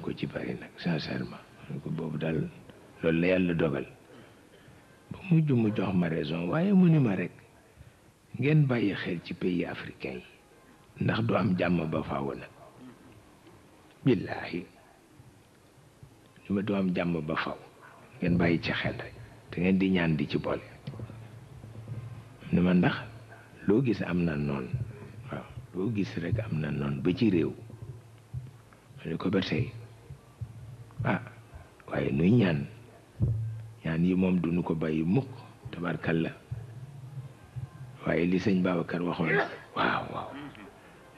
ko ci bari nag sincèrement man ko boobu daal loolu la yàlla dogal ba mujj mu jox ma raison waaye mu ni ma rek ngeen bàyyi xel ci pays africain yi ndax du am jàmm ba faaw nag billaahi li ma du am jàmm ba faw ngeen bàyyi ci xel rek te ngeen di ñaan di ci boole ni ma ndax loo gis am na noon waaw loo gis rek am na noon ba ci réew ma ni ko ba tey waaye nuy ñaan yi moom duñu ko bàyyi mukk tabarkalla waaye li sëñ Babacar waxoon waaw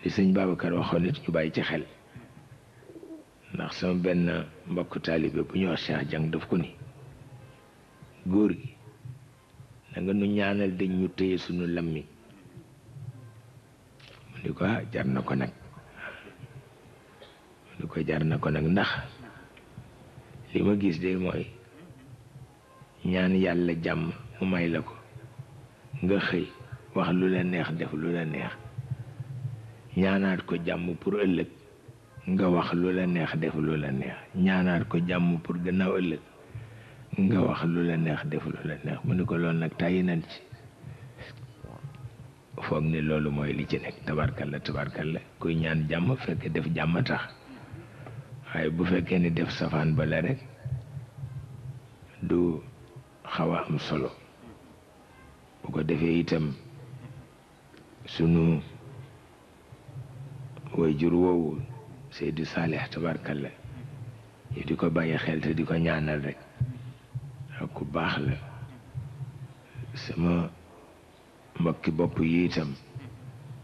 li sëñ Babacar waxoon nit ñu bàyyi ci xel ndax sama benn mbokk taalibe bu ñuy wax Cheikh Jang daf ko ni góor gi na nga nu ñaanal dañ ñu téye suñu lammi mu ni ko jar na ko nag mu ni ko jar na ko nag ndax li ma gis de mooy ñaan yàlla jàmm mu may la ko nga xëy wax lu la neex def lu la neex ñaanaat ko jàmm pour ëllëg nga wax lu la neex def lu la neex ñaanaat ko jàmm pour gannaaw ëllëg nga wax lu la neex def lu la neex mu ni ko loolu nag tàyyi nañ ci foog ni loolu mooy li ci nekk tabarkalla kuy ñaan jàmm fekk def jàmm tax waaye bu fekkee ni def safaan ba la rek du xaw a am solo bu ko defee itam sunu waajur woowu Seydou Saleh tabarkalla ñu di ko bàyyi xel te di ko ñaanal rek ak ku baax la sama mbokki bopp yi itam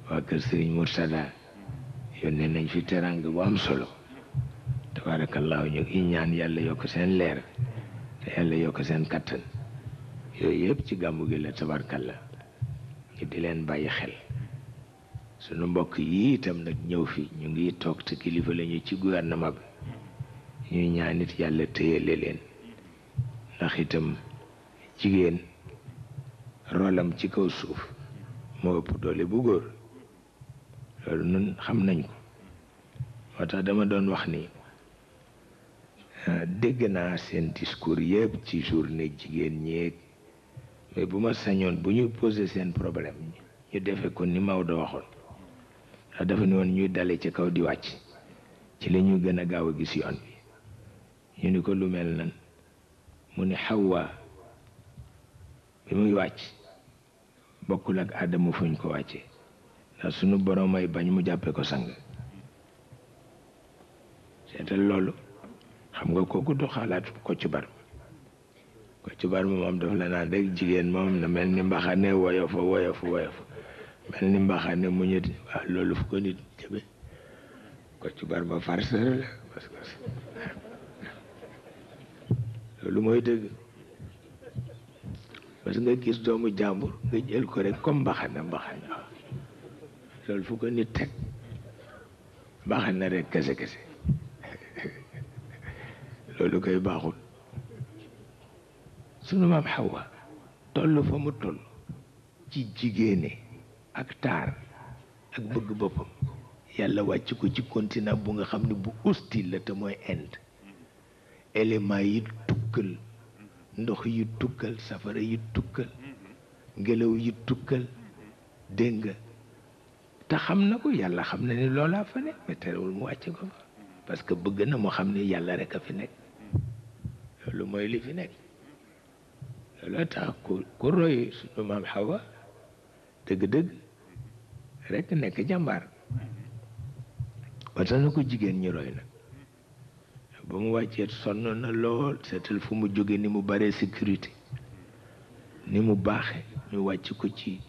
waa kër Serigne Murtada yónnee nañ fi teranga bu am solo tabarakallahu ñu ngi ñaan yàlla yokk seen leer te yàlla yokk seen kattan yooyu yëpp ci gàmmu gi la tabarkalla ñu di leen bàyyi xel sunu mbokk yi itam nag ñëw fi ñu ngi toog te kilifa lañu ci gouvernement bi ñuy ñaan it yàlla téyele leen ndax itam jigéen rolam ci kaw suuf moo ëpp doole bu góor loolu nun xam nañ ko moo tax dama doon wax ni dégg naa seen discours yëpp ci journée jigéen ñeeg mais bu ma sañoon bu ñu posé seen problème ñu defe ko ni Maodo waxoon ndax dafa ne woon ñuy dale ci kaw di wàcc ci la ñu gën a gaaw a gis yoon bi ñu ni ko lu mel nan mu ni Xawwa bi muy wàcc bokkul ak Aadama fuñ ko wàcce ndax sunu borom ay bañ mu jàppe ko sang seetal loolu xam nga kooku du xalaat Kocc Barma moom daf la naan rek jigéen moom na mel ni mbaxane woyofa mel ni mbaxane mu ñëti waaw loolu fu ko nit jëme Kocc Barma farceur la parce que loolu mooy dëgg parce que nga gis doomu jàmbur nga jël ko rek comme mbaxane waaw loolu fu ko nit teg mbaxane rek kese loolu koy baaxul sunu maam Xawa toll fa mu toll ci jigéene ak taar ak bëgg boppam yàlla wàcc ko ci continent bu nga xam ne bu hostile la te mooy Inde élément yi tukkal ndox yi tukkal safara yi tukkal ngelaw yi tukkal dégg nga te xam na ko yàlla xam na ni loolaa fa nekk mais terewul mu wàcc ko fa parce que bëgg na mu xam ni yàlla rek a fi nekk loolu mooy li fi nekk looloo tax ku roy sunu maam Xawa dëgg-dëgg rek nekk jàmbaar wata na ko jigéen ñi roy nag ba mu wàccee sonn na lool seetal fu mu jóge ni mu bare sécurité ni mu baaxe ñu wàcc ko ci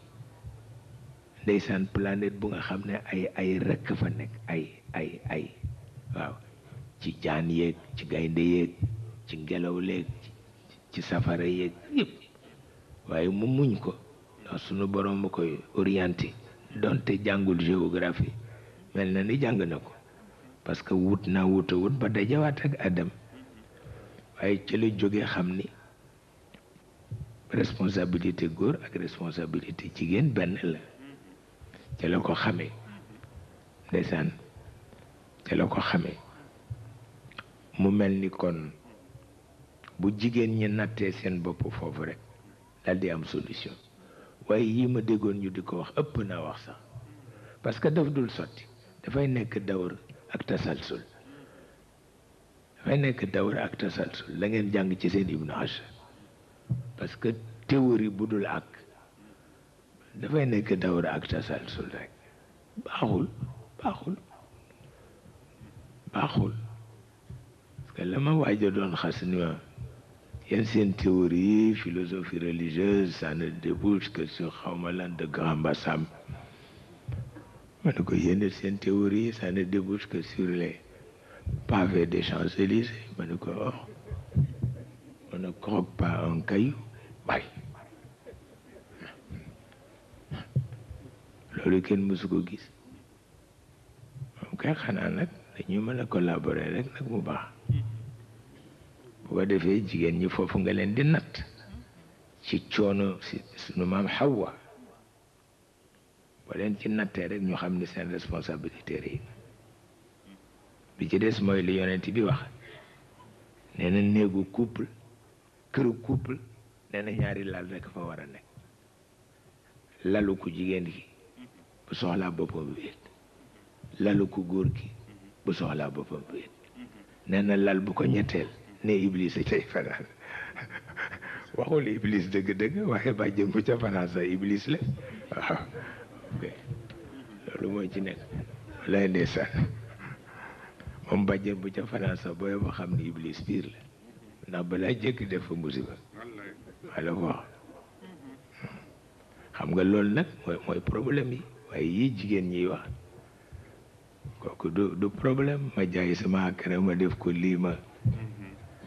ndeysaan planète bu nga xam ne ay rekk fa nekk ay waaw ci jaan yeeg ci gaynde yeeg ci ngelaw leeg ci safara yeeg yëpp waaye mu muñ ko ndax sunu borom ma koy orienté donte jàngul géographie mel na ni jàng na ko parce que wut ba dajawaat ak Adam waaye ci la jógee xam ni responsabilité góor ak responsabilité jigéen benn la ci la ko xamee ndeysaan ci la ko xamee mu mel ni kon bu jigéen ñi nattee seen bopp foofu rek dal di am solution waaye yii ma déggoon ñu di ko wax ëpp naa wax sax parce que daf dul sotti dafay nekk dawr ak tasalsul dafay nekk dawr ak tasalsul la ngeen jàng ci seen Ibnu Ashar parce que théorie bu dul ak dafay nekk dawr ak tasalsul rek baaxul baaxul baaxul parce que la ma waaja doon xas ni ma yéen seen théorie philosophie religieuse ça ne débouche que sur xawma lan de Grand Bassam ma ne ko yéen seen théorie ça ne débouche que sur les pavés des Champs-Élysées ma ne ko oh on ne croque pas un caillou bay loolu kenn mësu ko gis moom kay xanaa nag dañuy mën a collaborer rek nag mu baax bu ko defee jigéen ñi foofu nga leen di natt ci coono si sunu maam Hawa boo leen ci nattee rek ñu xam ni seen responsabilité yi bi ci des mooy li yonent bi wax nee na néegu couple këru couple nee na ñaari lal rek fa war a nekk lalu ku jigéen gi bu soxlaa boppam wéet lalu ku góor gi bu soxlaa boppam wéet nee na lal bu ko ñetteel ne iblis a cay fanaan waxul iblis dëgg-dëgg waaye bàjjen bu ca fanaan sax iblis la waaw loolu mooy ci nekk lay ndeysaan moom bàjjen bu ca fanaan sax booy ba xam ni iblis biir la ndax balaa jëkk def fa musiba wala wax xam nga loolu nag mooy problème yi waaye yii jigéen ñiy wax kooku du problème ma jaay sama akara ma def ko lii ma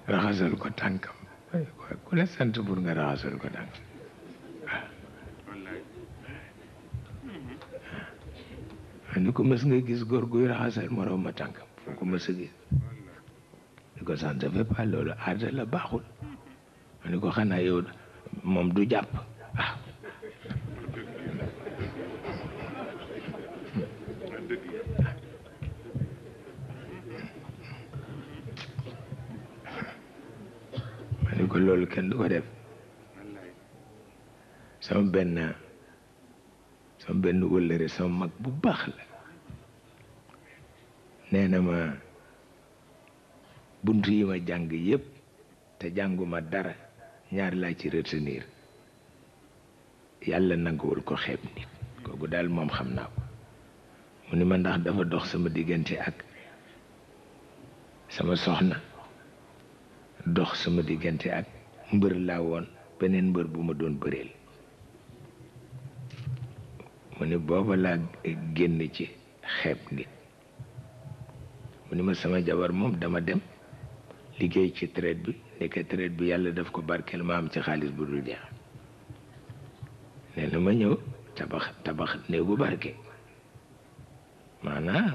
raxasal ko tànkam ku la sant pour nga raxasal ko tànkam waaw ni ko mës nga gis góor guy raxasal moroom ma tànkam foo ko mës a gis ni ko ça ne fait pas loolu aada la baaxul ma ni ko xanaa yow moom du jàpp ah ma ni ko loolu kenn du ko def sama benn wëllëre sama mag bu baax la nee na ma bunt yi ma jàng yépp te jànguma dara ñaar laa ci retenir yàlla nanguwul ko xeeb nit kooku daal moom xam naa ko mu ni ma ndax dafa dox sama diggante ak sama soxna dox sama diggante ak mbër laa woon beneen mbër bu ma doon bëreel mu ni booba laa génn ci xeeb nit mu ni ma sama jabar moom dama dem liggéey ci traite bi nekk traite bi yàlla daf ko barkeel ma am ci xaalis bu dul jeex nee na ma ñëw tabax néegu barke maanaam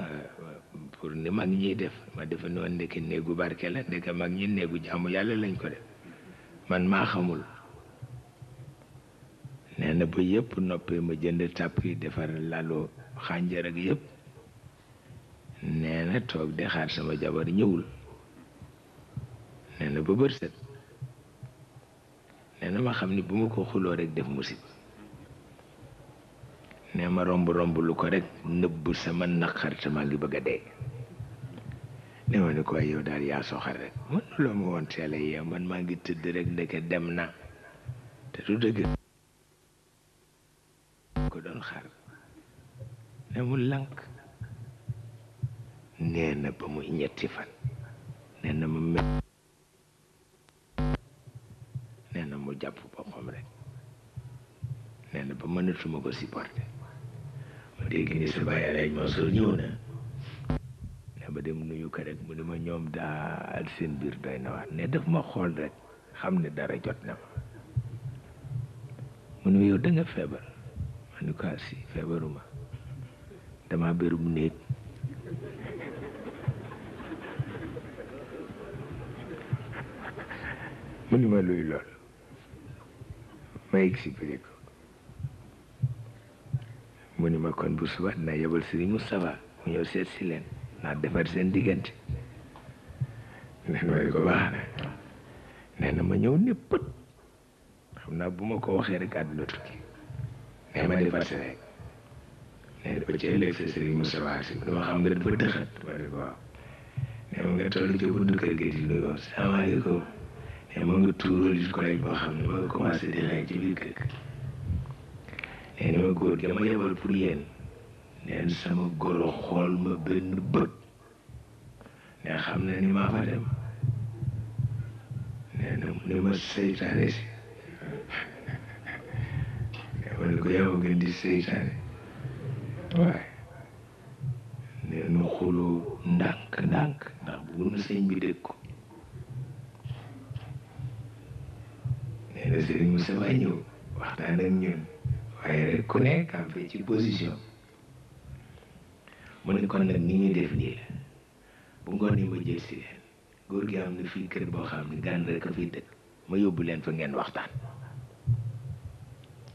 pour ni mag ñiy def ma defe noonu ndeke néegu barke la ndeke mag ñi néegu jaamu yàlla lañ ko def man maa xamul nee na ba yëpp noppee ma jënd tàpp yi defar lalu xànjar ak yëpp nee na toog di xaar sama jabar ñëwul nee na ba bët set nee na ma xam ni bu ma ko xuloo rek def musiba nee ma romb lu ko rek nëbb sama naqar te maa ngi bëgg a dee ne ma ni ko yow daal yaa soxal rek man loo ma woon teele yeew man maa ngi tëdd rek ndeke dem na te du dëgg ko doon xaar ne mu lànk nee na ba muy ñetti fan nee na ma mel nee na mu jàpp boppam rek nee na ba mënatuma ko supporter ma dégg ni sa bàyyi Alaaji Mansour ñëw na ne ba dem nuyu ko rek mu ni ma ñoom daal seen biir doy na waar ne daf ma xool rek xam ne dara jot na ma mu ne yow da nga feebar ma ni ko si feebaruma dama bérum néeg mu ni ma luy lool ma expliqué ko mu ni ma kon bu suba dinaa yebal Serigne Moustapha mu ñëw seet si leen naa defar seen diggante nee na ma ne ko baax na nee na ma ñëw ne pët xam naa bu ma ko waxee rek àdduna tukki nee ma di fàtte rek nee na ba ci ëllëg sa sëriñ Moussa si dama xam nga dafa dëxat ma ne ko waaw nee ma nga toll ci buntu kër gi di nuyoo salaamaaleykum nee ma nga tuural ci collègue boo xam ne ma nga commencé di xëy ci biir kër nee na ma góor gi ma yebal pour yéen neen sama goro xool ma benn bët ne xam na ni maa fa dem nee na mu ne ma seytaane si nee ma ne ko yow gën di seytaane waaye nee na xuloo ndànk ndànk ndax bu na sëñ bi dégg ko nee na sëriñ Moussa Ba ñëw waxtaan ak ñun waaye rek ku nekk am fi ci position mu ne kon nag ni ñuy def nii la bu ngoon yi ma jël si leen góor gi am na fii kër boo xam ne gan rek a fiy dëkk ma yóbbu leen fa ngeen waxtaan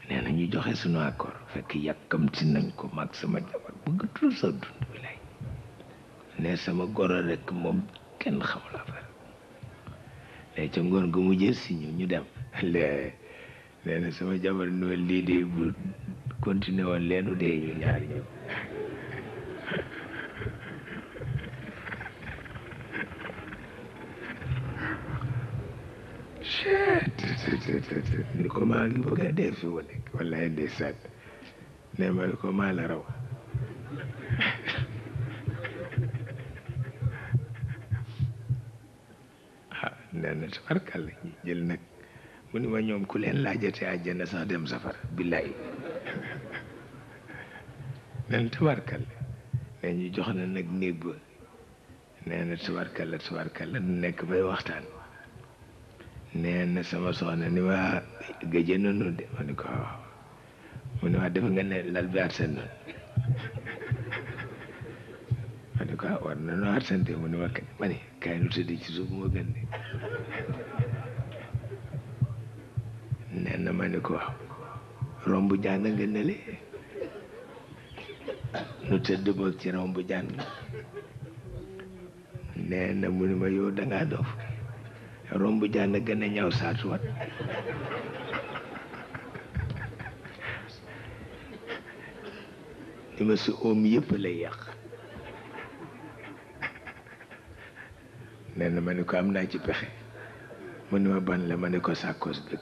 nee na ñu joxe sunu accord fekk yàkkamti nañ ko mag sama jabar bëggatul sa dund bi lay ne sama goro rek moom kenn xamul affaire léegi ca ngoon gu mu jël si ñu dem lee nee na sama jabar noonu lii de bu continué woon leenu dee ñu ñaari ñëw ni ko maa ngi bëgg a dee fi mu nekk wallaay ndeysaan ne ma ne ko maa la raw ah nee na tabarkàlla ñi jël nag mu ni ma ñoom ku leen laajate àjjana sax dem safara billaay nee na tabarkàlla ne ñu jox na nag néeg ba nee na tabarkàlla nekk bay waxtaan nee na sama soxna ni ma gëjë nanu de ma ni ko waaw mu ne waa def nga ne lal bi arsen noonu ma ni ko war na noo arsente mu ne ma ma ni kaay nu tëdd ci suuf moo gën de nee na ma ni ko waaw romb jaan nga nele nu tëdd boog ci romb jaan nga nee na mu ne ma yow dangaa dof romb jaan gën a ñaw saatuwat ni ma si oom yëpp lay yàq nee na ma ne ko am naa ci pexe mu ne ma ban la ma ne ko sàkkos bi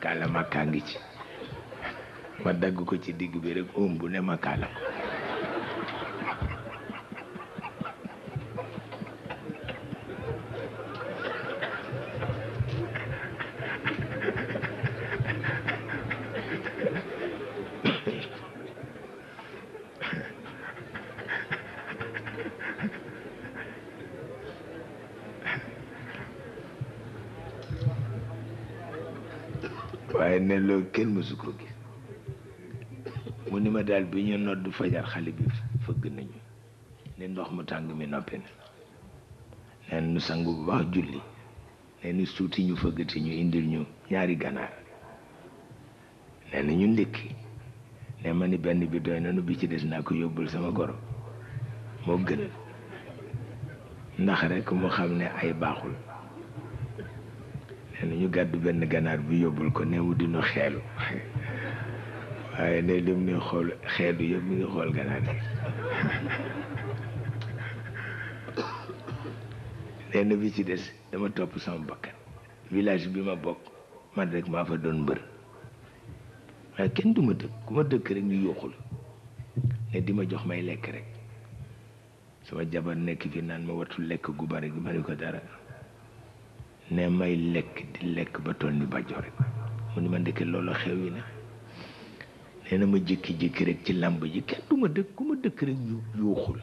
kaala makkaa ngi ci ma dagg ko ci digg bi rek oom bu ne ma kaala ko waaye ne loolu kenn mësu ko gis mu ni ma daal bi ñu nodd fajar xale bi fëgg nañu ne ndox mu tàng mi noppi na neen nu sangu bu baax julli nee ni suuti ñu fëggati ñu indil ñu ñaari ganaar nee na ñu ndékki ne ma ni benn bi doy nanu bi ci des naa ko yóbbul sama goro moo gën ndax rek mu xam ne ay baaxul nee na ñu gàddu benn ganaar bi yóbbul ko ne mu dina xeelu waaye ne lim ni xool xeelu yëpp mi ngi xool ganaar bi nee na bi ci des dama topp sama bakkan village bi ma bokk man rek maa fa doon mbër waaye kenn du ma dëkk ku ma dëkk rek ñu yuuxul ne di ma jox may lekk rek sama jabar nekk fi naan ma wattu lekk gu bari gi ma ni ko dara ne may lekk di lekk ba toll ni bàjjo rek mu ni ma ndeke loolu xew yi na nee na ma jékki-jékki rek ci làmb ji kenn du ma dëkk ku ma dëkk rek yuuxul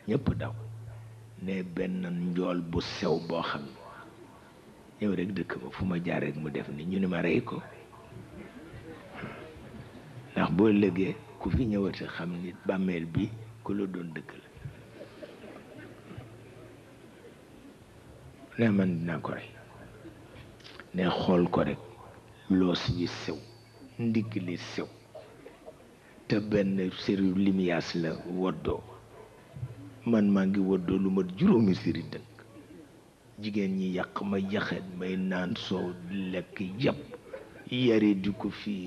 ñëpp daw ne benn njool bu sew boo xam ne ñëw rek dëkk ba fu ma jaar rek mu def ni ñu ni ma rey ko ndax boo lëgee ku fi ñëwati xam ni bàmmeel bi ku la doon dëkk la ne man dinaa ko rey ne xool ko rek loos bi sew ndigg li sew te benn séri limiyaas la woddoo man maa ngi woddoo lu mat juróomi séri dënk jigéen ñi yàq ma yaxet may naan soow lekk yàpp yare di ko fii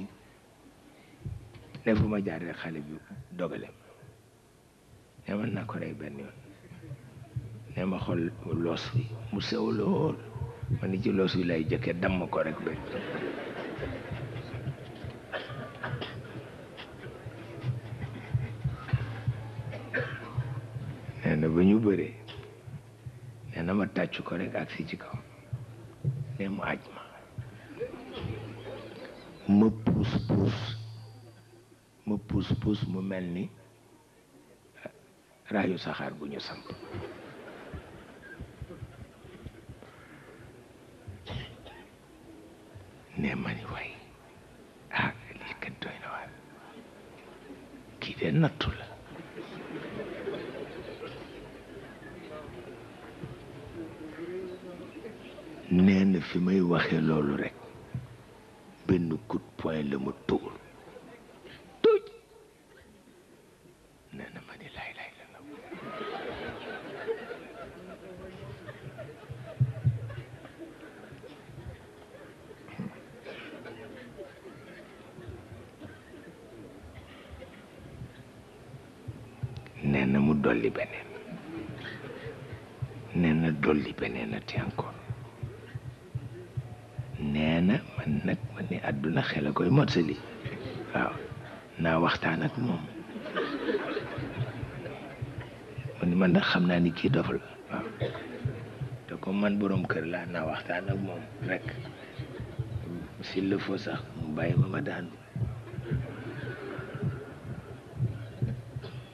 ne fu ma jaar rek xale bi dogale ma ne mën naa ko rey benn yoon ne ma xool loos wi mu sew lool ma ni ci loos wi lay jëkke damm ko rek ba nee na ba ñu bëree nee na ma tàcc ko rek ak si ci kaw ne mu aj ma puus puus mu mel ni raayu saxaar bu ñu samp ne ma ni waay lii kat doy na waar kii de nattu la nee na fi may waxee loolu rek benn coup de poing la mu tuur tuuj nee na ma ni lay la nee na mu dolli beneen nee na dolli beneen ati encore nee na man nag man ni àdduna xel a koy mottali waaw naa waxtaan ak moom man ni man nag xam naa ni kii dof la waaw te comme man boroom kër laa naa waxtaan ak moom rek s'il le faut sax mu bàyyi ma daanu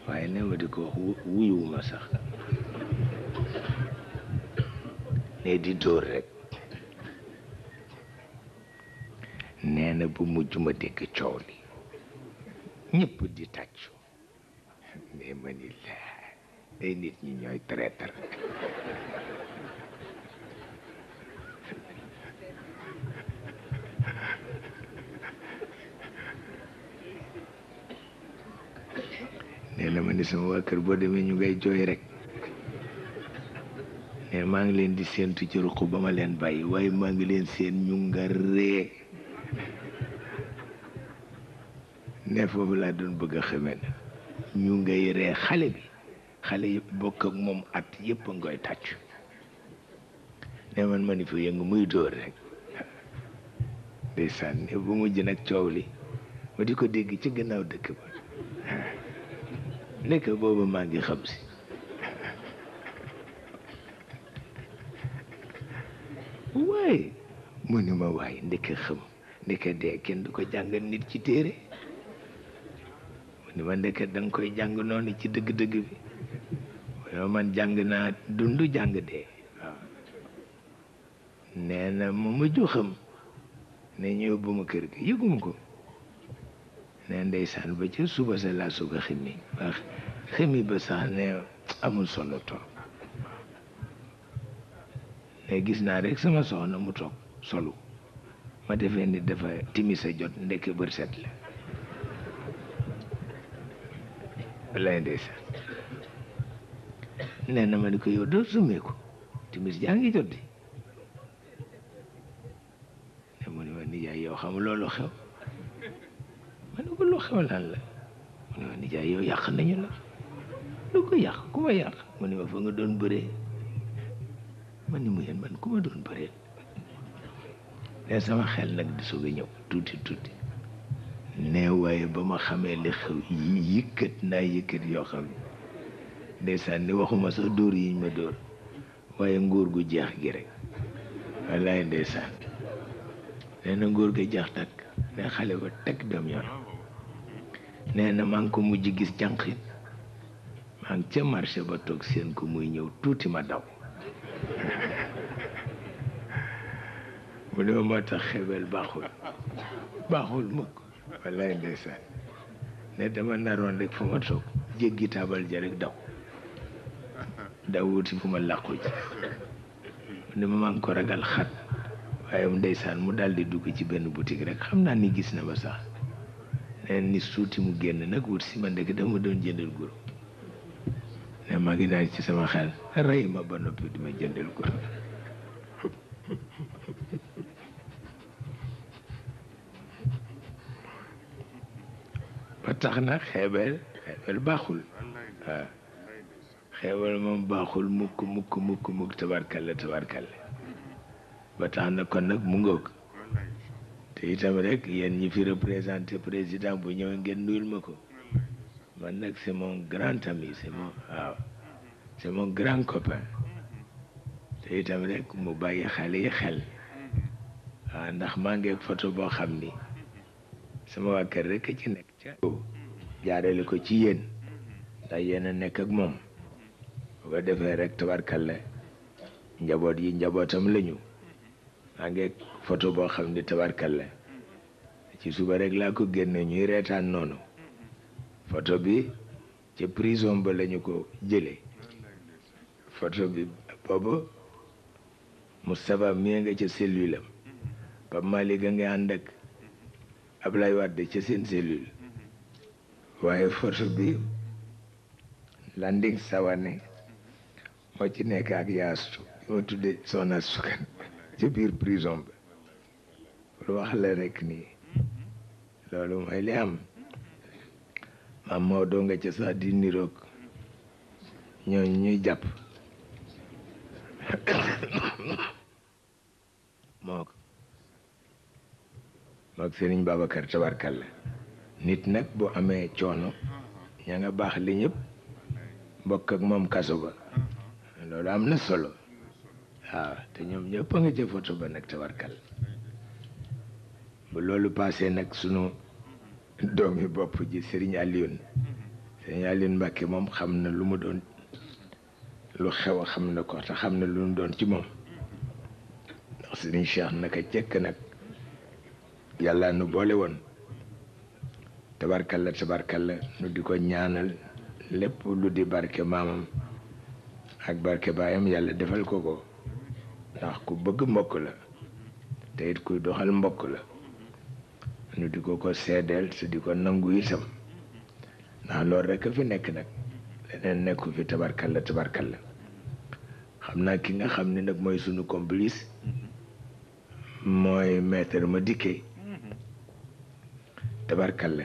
waaye ne ma di ko wax wuyuwuma sax ne di dóor rek nee na bu mujj ma dégg coow li ñëpp di tàccu mais ma ni laa ay nit ñi ñooy traître nee na ma ni sama waa kër boo demee ñu ngay jooy rek ne maa ngi leen di séentu ci ruq ba ma leen bàyyi waaye maa ngi leen seen ñu nga ree ne foofu laa doon bëgg a xamee na ñu ngay ree xale bi xale yëpp bokk ak moom at yëpp a ngoy tàccu ne man ma ni fa yëngu muy dóor rek ndeysaan ne bu mujj nag coow li ma di ko dégg ci gannaaw dëkk ba nekk booba maa ngi xam si waaye mu ni ma waaye ndeke xam ndeke dee kenn du ko jàngal nit ci téere mu ni ma ndeke danga koy jàng noonu ci dëgg-dëgg bi yow man jàng naa dund jàng dee waaw nee na ma mujj xam ne ñu yóbbu ma kër gi yëguma ko ne ndeysaan ba ca suba sa laa soog a ximi wax ximi ba sax ne amul solo toog ne gis naa rek sama soxna mu toog solu ma defee ni dafa timis a jot ndekk bër set la wallaay ndeysaan nee na ma ni ko yow doo summeeku timis jaa ngi jot di ne mu ni ma nijaay yow xam loolu xew ma ne ko lu xew lan la mu ni ma nijaay yow yàq nañu la lu ko yàq ku ma yàq mu ni ma fa nga doon bëree man ni mu yéen man ku ma doon bëree ne sama xel nag di soog a ñëw tuuti tuuti ne waaye ba ma xamee li xew yëkkat naa yëkkat yoo xam ne ndeysaan ni waxuma sax dóor yiñ ma dóor waaye nguur gu jeex gi rek wallaay ndeysaan nee na nguur ga jeex takk ne xale ba teg dem yoon nee na maa ngi ko mujj gis jànqit maa ngi ca marché ba toog seen ko muy ñëw tuuti ma daw mu ne ma moo tax xebel baaxul mukk wallaay ndeysaan ne dama naroon rek fu ma toog jéggi taabal ja rek daw wuti fu ma làqu ji mu ne ma maa ngi ko ragal xat waaye ndeysaan mu daal di dugg ci benn boutique rek xam naa ni gis na ma sax neen ni suuti mu génn nag wut si ma ndek dama doon jëndal guro ne maa ngi naan ci sama xel rey ma ba noppi di ma jëndal guro tax na xeebel baaxul waaw xeebel moom baaxul mukk mukk mukk mukk tabarkalla tabarkalla ba tax na kon nag mu ngoog te itam rek yéen ñi fi représenté président bu ñëwee ngeen nuyul ma ko man nag c'est mon grand ami c'est mon grand copain te itam rek mu bàyyi xale yi xel waaw ndax maa ngi photo boo xam ni sama waa kër rek ci nekk ca jaarale ko ci yéen ndax yéen a nekk ak moom bu ko defee rek tabarkalla njaboot yi njabootam lañu maa ngi photo boo xam ni tabarkalla ci suba rek laa ko génne ñuy reetaan noonu photo bi ci prison ba lañu ko jëlee photo bi boobu Moustapha mii nga ca cellule am Pape Malick a nga ànd ak Ablaye Wade ca seen cellule waaye photo bi Landing Savané moo ci nekk ak yaastu moo tudde Soxna Sukan ci biir prison ba pour wax la rek nii loolu mooy li am maam Maodo nga ca sax di niroog ñooñu ñuy jàpp mook Serigne Babacar tabarkalla nit nag bu amee coono ña nga baax li ñëpp bokk ak moom kaso ba loolu am na solo waaw te ñoom ñëpp a nga ca photo ba nag tabarkalla bu loolu passé nag sunu doomi bopp ji Serigne Alioune Mbacke moom xam na lu mu doon lu xew a xam na ko te xam na lu mu doon ci moom ndax Serigne Cheikh naka jekk nag yàlla nu boole woon tabarkalla nu di ko ñaanal lépp lu di barke maamam ak barke baayam yàlla defal ko ko ndax ku bëgg mbokk la te it kuy doxal mbokk la nu di ko seedeel te di ko nangu itam ndax loolu rek a fi nekk nag leneen nekku fi tabarkalla xam naa ki nga xam ne nag mooy sunu complice mooy maître Madické tabarkalla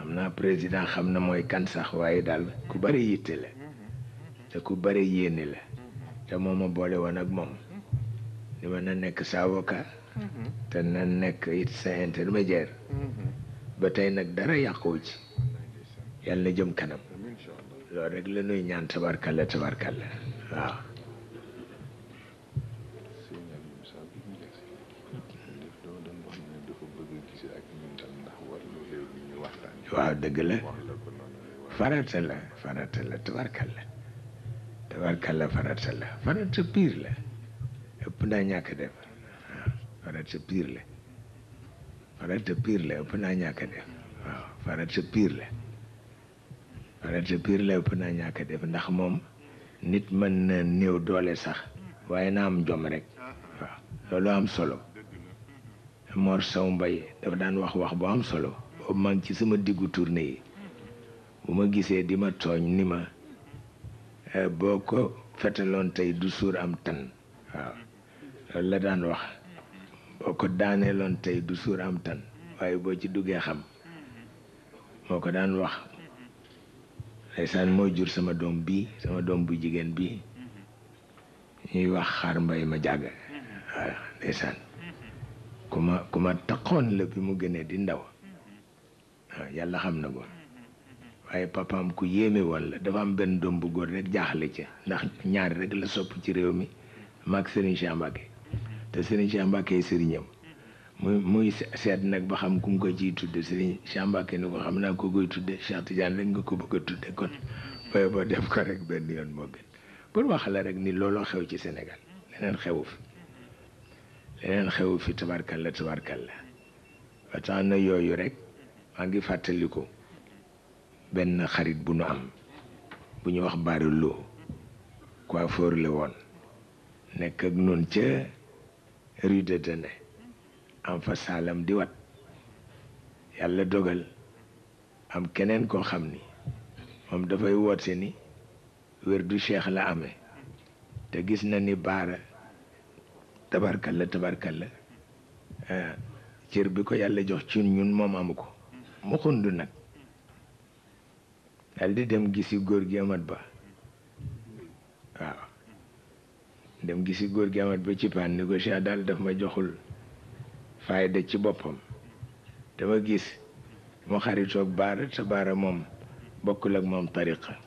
xam naa président xam na mooy kan sax waaye daal ku bari yitte la te ku bari yéene la te moom ma boole woon ak moom ni ma na nekk sa avocat te na nekk it sa intermédiaire ba tey nag dara yàquwu ci yàlla na jëm kanam loolu rek la nuy ñaan tabarkalla waaw waaw dëgg la farata la tabarkalla farata piir la ëpp naa ñàkk def waaw farata piir la ëpp naa ñàkk def waaw farata piir la ëpp naa ñàkk def ndax moom nit mën na néew doole sax waaye na am jom rek waaw loolu am solo Mor Sow Mbaye dafa daan wax bu am solo boobu maa ngi ci sama diggu tournée yi bu ma gisee di ma tooñ ni ma boo ko fetaloon tey du suur am tan waaw loolu la daan wax boo ko daaneeloon tey du suur am tan waaye boo ci duggee xam moo ko daan wax ndeysaan moo jur sama doom bu jigéen bi ñuy wax Xaar Mbay ma jàgg waaw ndeysaan ku ma taqoon la bi mu gënee di ndaw waaw yàlla xam na ko waaye papaam ku yéeme woon la dafa am benn doom bu góor rek jaaxle ca ndax ñaari rek la sopp ci réew mi maag Serigne Cheikh Mbacke te Serigne Cheikh Mbacke sëriñam muy seet nag ba xam ku mu ko ciy tudde Serigne Cheikh Mbacke ni ko xam naa ko koy tudde Cheikh Tidiane rek nga ko bëgg a tudde kon booy boo def ko rek benn yoon moo gën pour wax la rek ni looloo xew ci Sénégal leneen xewu fi tabarkalla ba tax na yooyu rek maa ngi fàttaliku benn xarit bu nu am bu ñu wax Baara Lo coiffeur la woon nekk ak noonu ca rue de Dene am fa saalam di wat yàlla dogal am keneen koo xam ni moom dafay woote ni wér du cheikh la amee te gis na ni Baara tabarkalla cër bi ko yàlla jox ci ñun moom amu ko mu xund nag dal di dem gisi góor gi Amat Ba waaw dem gisi góor gi Amat Ba ci paan ni ko Cheikh daal daf ma joxul fayda ci boppam dama gis mu xaritoog baara te baara moom bokkul ak moom tariqa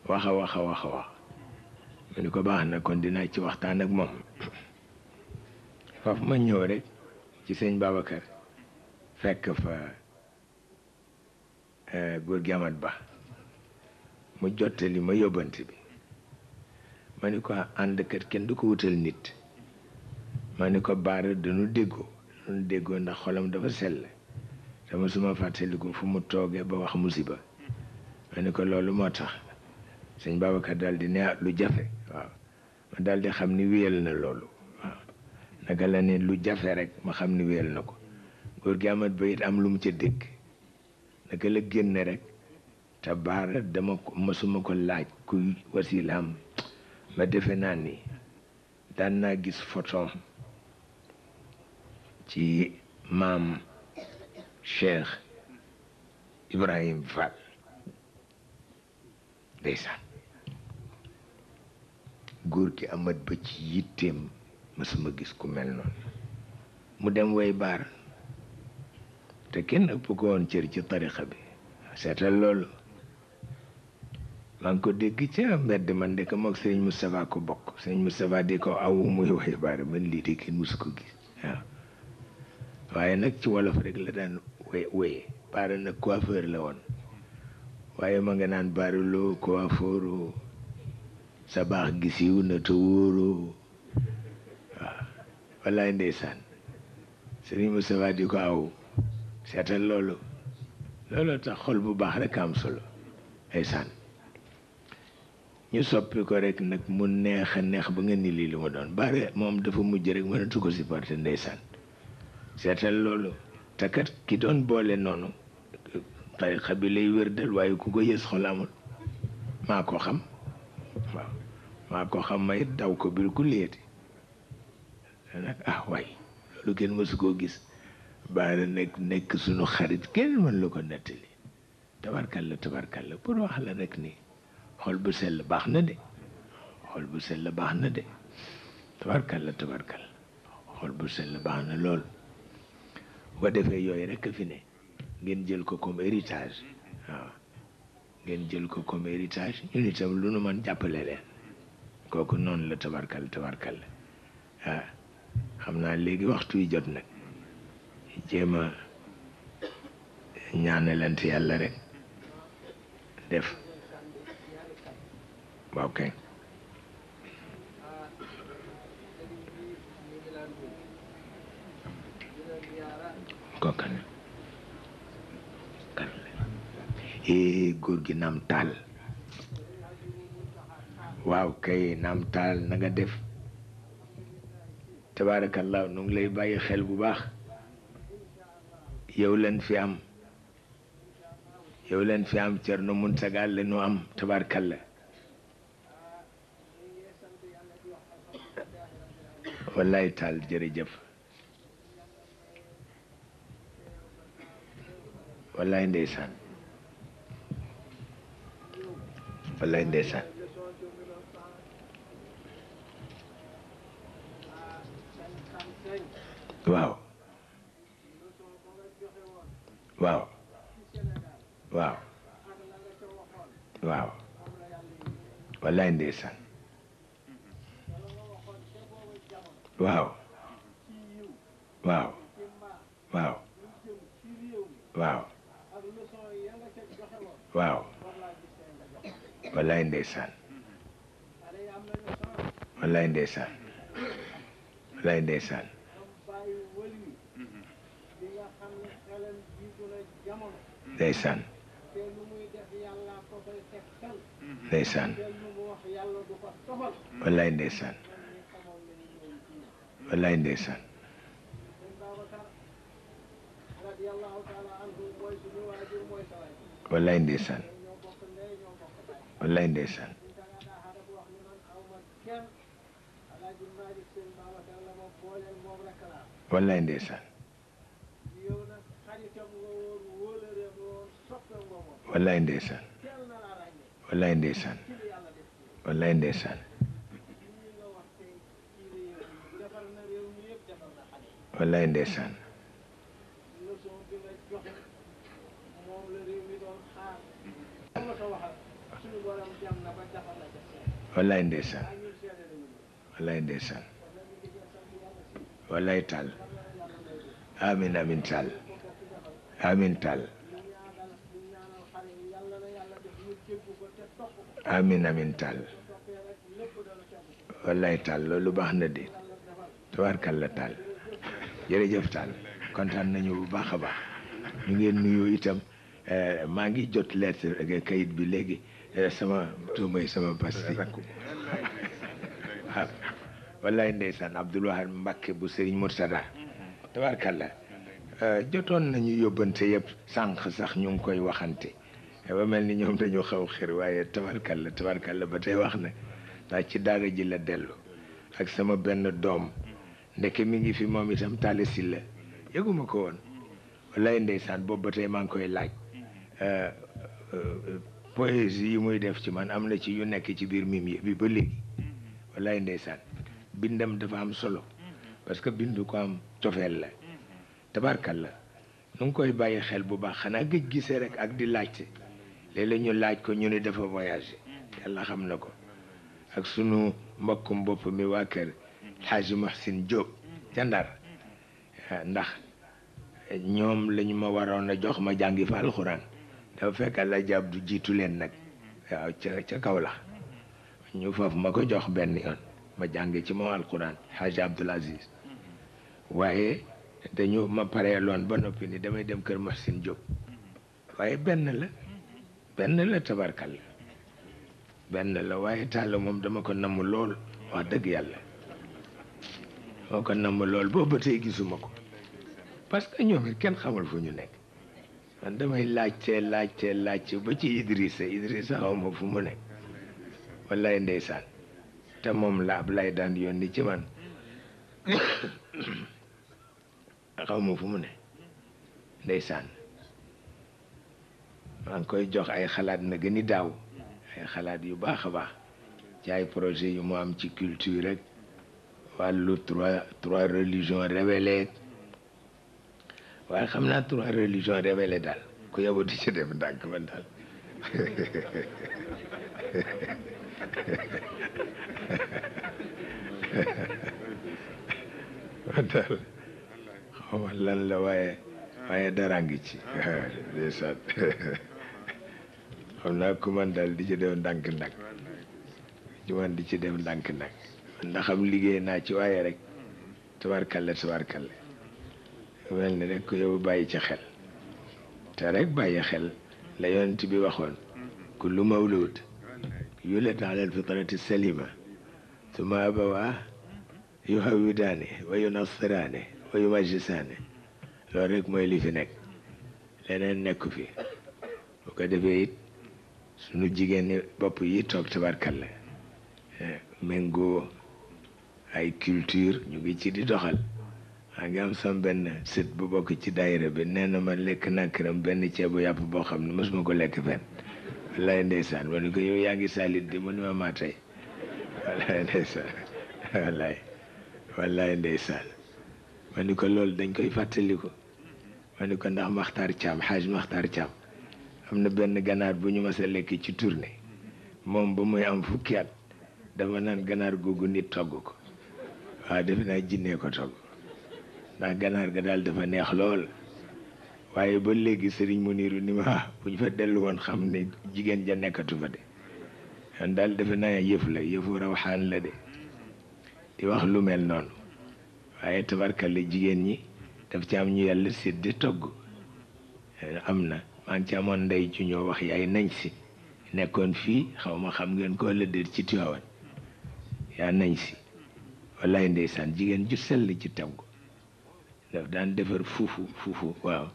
wax mu ni ko baax na kon dinaa ci waxtaan ak moom foofu ma ñëw rek ci sëñ Babacar fekk fa góor gi Amat Ba mu jottali ma yóbbante bi ma ni ko ànd kat kenn du ko wutal nit ma ni ko baara dañu déggoo ndax xolam dafa sell dama suma fàttaliku fu mu toogee ba wax musiba ma ni ko loolu moo tax sëñ Babacar daal di ne lu jafe waaw ma daal di xam ni wéyal na loolu waaw naka la ne lu jafe rek ma xam ni wéyal na ko góor gi Amat Ba it am lu mu ca dégg naka la génne rek te baara dama masuma ko laaj kuy wasilaam ma defe naa ni daan naa gis photo ci maam Cheikh Ibrahim Fall ndeysaan góor gi Amat Ba ci yitteem masuma gis ku mel noonu mu dem way baar te kenn ëpp ko woon cër ci tarixa bi seetal loolu maa ngi ko dégg ca mbedd man de ko moog sëñ Moustapha ko bokk sëñ Moustapha di ko awu muy way baar man lii de kenn musu ko gis waaw waaye nag ci wolof rek la daan wéye baara nag coiffeur la woon waaye ma nga naan baaraloo coiffeuru sa baax gisiw na te wóoru waaw wallaay ndeysaan sëriñ Moustapha di ko aw seetal loolu tax xol bu baax rek am solo ndeysaan ñu soppi ko rek nag mu neex a neex ba nga ni lii lu ma doon baare moom dafa mujj rek mënatu ko supporter ndeysaan seetal loolu te kat ki doon boole noonu tarixa bi lay wér dal waaye ku ko yës xol amul maa ko xam waaw maa ko xam may daw ko bir ku léeti nag waay loolu kenn mësu koo gis baara nekk suñu xarit kenn mën la ko nettali tabarkalla pour wax la rek ni xol bu sell baax na de xol bu sell baax na de tabarkalla xol bu sell baax na lool boo defee yooyu rek a fi ne ngeen jël ko comme héritage waaw ngeen jël ko comme héritage ñun itam lu nu mën jàppale leen kooku noonu la tabarkalla waaw xam naa léegi waxtu yi jot nag jéem a ñaanalante yàlla rek def waaw kay kookane kan góor gi naam taal waaw kay naam taal na nga def tabaarakallaa nu ngi lay bàyyi xel bu baax yow leen fi am Cerno Muntaga la nu am tabaarakalla wallaay taal jërëjëf wallaay ndeysaan waaw wallaay ndeysaan waaw wallaay ndeysaan wallaay ndeysaan wallaay ndeysaan wallaay ndeysaan wallaay ndeysaan wallaay ndeysaan wallaay ndeysaan wallaay taal amin amin taal amin taal amin amin taal wallaay taal loolu baax na di tabaarkalla taal jërëjëf taal kontaan nañu bu baax a baax ñu ngeen nuyu itam maa ngi jot lettre kayit bi léegi sama tuumay sama pasti waaw wallaay ndeysaan Abdoul Wahab Mbacké bu Serigne Murtada tabaarkalla jotoon nañu yóbbante yëpp sànq sax ñu ngi koy waxante ba mel ni ñoom dañu xaw xir waaye tabaarkalla ba tey wax na ndax ci daara ji la dellu ak sama benn doom ndeke mi ngi fi moom itam taale si la yëguma ko woon wallaay ndeysaan boobu ba tey maa ngi koy laaj poésie yi muy def ci man am na ci yu nekk ci biir mim bi ba léegi wallaay ndeysaan bindam dafa am solo parce que bindu ko am cofeel la tabaarkalla nu ngi koy bàyyi xel bu baax xanaa gëj gisee rek ak di laajte léeg-léeg ñu laaj ko ñu ne dafa voyagé yàlla xam na ko ak sunu mbokkum bopp mi waa kër Xaaji Muhsin Diop ca Ndar ndax ñoom lañu ma waroon a jox ma jàngi fa alxuraan dafa fekk la jàpp du jiitu leen nag waaw ca kaw la ñu foofu ma ko jox benn yoon ma jàngi ci moom alxuraan Xaaji Abdul Aziz waaye dañu ma pareeloon ba noppi ni damay dem kër Muhsin Diop waaye benn la tabarkal benn la waaye tàll moom dama ko namm lool wax dëgg yàlla moo ko namm lool boobu ba tey gisuma ko parce que ñoom it kenn xamul fu ñu nekk man damay laajte ba ci Idrissa xaw ma fu mu nekk wallaay ndeysaan te moom la ab lay daan yónni ci man xaw ma fu mu ne ndeysaan maa ngi koy jox ay xalaat na gën i daaw ay xalaat yu baax a baax ci ay projet yu mu am ci culture rek wàllu trois religions révélées waaye xam naa trois religions révélées daal ku yow di ci def ndànk ba daal daal xawma lan la waaye dara ngi ci ndeysaan xam naa ku man daal di ci def ndànk-ndànk ci man di ci def ndànk-ndànk ndax xam liggéey naa ci waaye rek tabarkalle mel ni rek ku yow bàyyi ci xel te rek bàyyi xel la yonent bi waxoon kullu mawlud yulad ala alfitrati salima summa abawaa yuhawwidaani wa yunassiraani wa yumajjisaani loolu rek mooy li fi nekk leneen nekku fi bu ko defee it sunu jigéen ñi bopp yi toog tabarkalla méngoo ay culture ñu ngi ci di doxal maa ngi am sam benn sët bu bokk ci daayira bi nee na ma lekk naa këram benn ceebu yàpp boo xam ne mosuma ko lekk fenn wallaay ndeysaan ma ni ko yow yaa ngi salit di mu ni ma maa tey wallaay ndeysaan wallaay ndeysaan ma ni ko loolu dañ koy fàttaliku ma ni ko ndax Maxtaar Caam Xaaj Maxtaar Caam am na benn ganaar bu ñu mas a lekk ci tournée moom ba muy am fukki at dama naan ganaar googu nit togg ko waaw defe naa jinnee ko togg ndax ganaar ga daal dafa neex lool waaye ba léegi sëriñ Muniru ni ma bu ñu fa dellu woon xam ne jigéen ja nekkatu fa de kon daal defe naa yëf la yëfu rawxaan la de di wax lu mel noonu waaye tabarkalla jigéen ñi daf ci am ñu yàlla sédde togg am na maa ngi ci amoon ndey ci ñoo wax yaay nañ si nekkoon fii xaw ma xam ngeen ko la déet ci Tiwaawan yaa nañ si wallaay ndeysaan jigéen ju sell ci togg daf daan defar fuufu waaw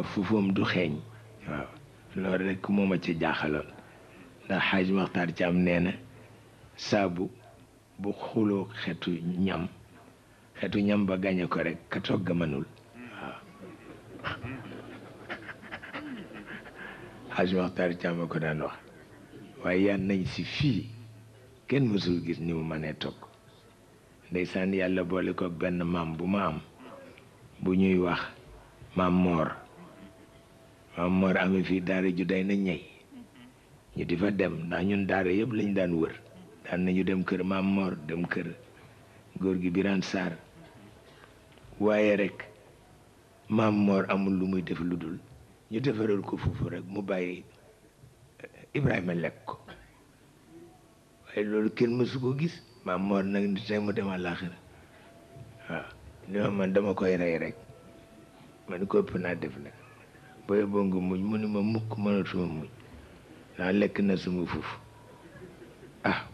fuufum du xeeñ waaw loolu rek moo ma ci jaaxaloon ndax Xaaj Maxtaar ci am nee na saabu bu xuloo xetu ñam ba gañe ko rek ka togg mënul waaw Xaaj Maxtaar ci am ko daan wax waaye yaan nañ si fii kenn mësul gis ni mu mënee togg ndeysaan yàlla boole ko benn maam bu ma am bu ñuy wax maam Moor amee fii daara ju day na ñey ñu di fa dem ndax ñun daara yëpp lañ daan wër daan nañu dem kër maam Moor dem kër góor gi Birane Sarr waaye rek maam Moor amul lu muy def lu dul ñu defaral ko foofu rek mu bàyyi Ibrahima lekk ko waaye loolu kenn mësu ko gis maam Moor nag ni tey mu dem àllaaxira waaw ni ma man dama koy rey rek ma ni ko ëpp naa def nag booy boo nga muñ mu ni ma mukk mënatuma muñ ndax lekk na suma fuuf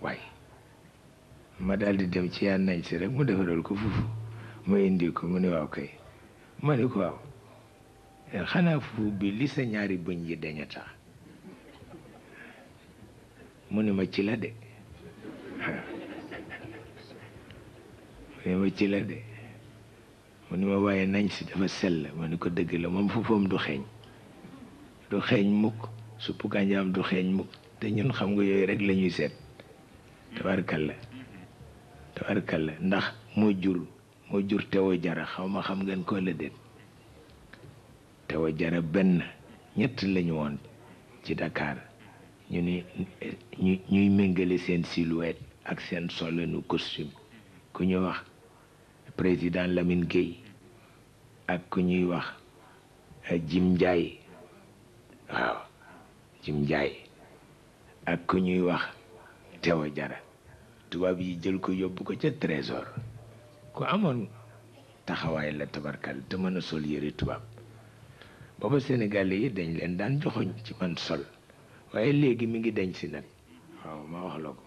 waaye ma daal di dem ci yaan nañ si rek mu defaral ko fuufu ma indi ko mu ni waaw kay ma ni ko waaw xanaa fuuf bi li sa ñaari bëñ yi daña tax mu ni ma ci la de mu ni ma ci la de mu ni ma waaye nañ si dafa sell ma ni ko dëgg la moom fuufam du xeeñ mukk suppu kànjaam du xeeñ mukk te ñun xam nga yooyu rek la ñuy seet tabarkalla ndax moo jur Tewo Jara xaw ma xam ngeen ko la déet Tewo Jara benn ñett lañu woon ci Dakar ñu ni ñuy méngale seen silhouette ak seen solenu costume ku ñuy wax président Lamine Gueye ak ku ñuy wax Jim Ndiaye waaw Jim Ndiaye ak ku ñuy wax Tewo Jara tubaab yi jël ko yóbbu ko ca trésor ku amoon taxawaay la tabarkal te mën a sol yëre tubaab booba Sénégalais yi dañ leen daan joxoñ ci man sol waaye léegi mi ngi dañ si nag waaw ma wax la ko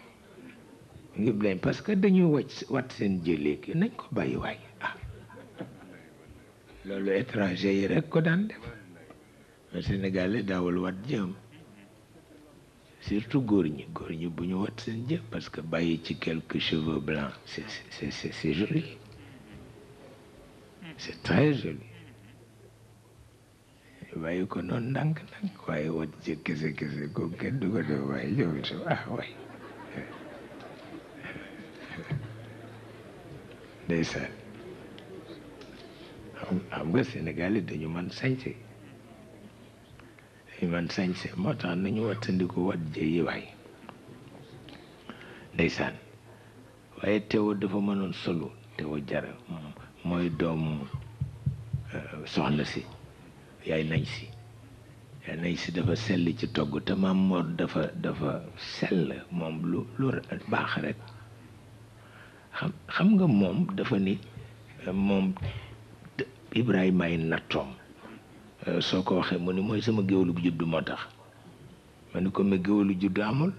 mi ngi dañ parce que dañuy wat seen jëleegi nañ ko bàyyi waay loolu étranger yi rek ko daan def mais Sénégalais daawul wat jëm surtout góor ñi bu ñu wat seen jëm parce que bàyyi ci quelques cheveux blancs c'est joli c'est très joli bàyyi ko noonu ndànk waaye wat ci kese ko kenn du ko def waaye yow itam waay ndeysaan xam nga Sénégal yi dañu man sañse moo tax nañu wattandiku wat jëyi waay ndeysaan waaye Tewo dafa mënoon solu Tewo Jara mooy doomu soxna si yaay nañ si dafa sell ci togg te maam Mor dafa sell moom lu baax rek xam nga moom dafa ni moom Ibrahima ay nattoom soo ko waxee mu ni mooy sama géwalu juddu moo tax ma ni ko ma géwalu juddu amul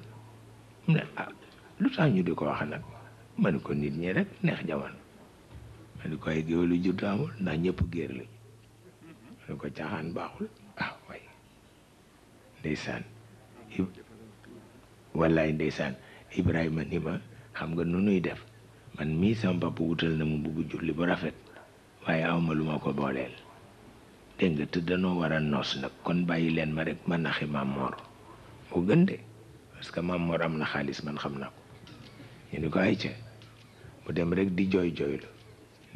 mu ne lu tax ñu di ko wax nag ma ni ko nit ñi rek neex jamono ma ni ko ay géwalu juddu amul ndax ñëpp géer lañu ma ni ko caaxaan baaxul waay ndeysaan wallaay ndeysaan Ibrahima ni ma xam nga nu nuy def man mii sama papa wutal na mu bugg julli bu rafet waaye awma lu ma ko booleel dégg nga te danoo war a noos nag kon bàyyi leen ma rek ma naxi Maam Mor moo gën de parce que Maam Mor am na xaalis man xam na ko ñu ni ko ay ca mu dem rek di jooylu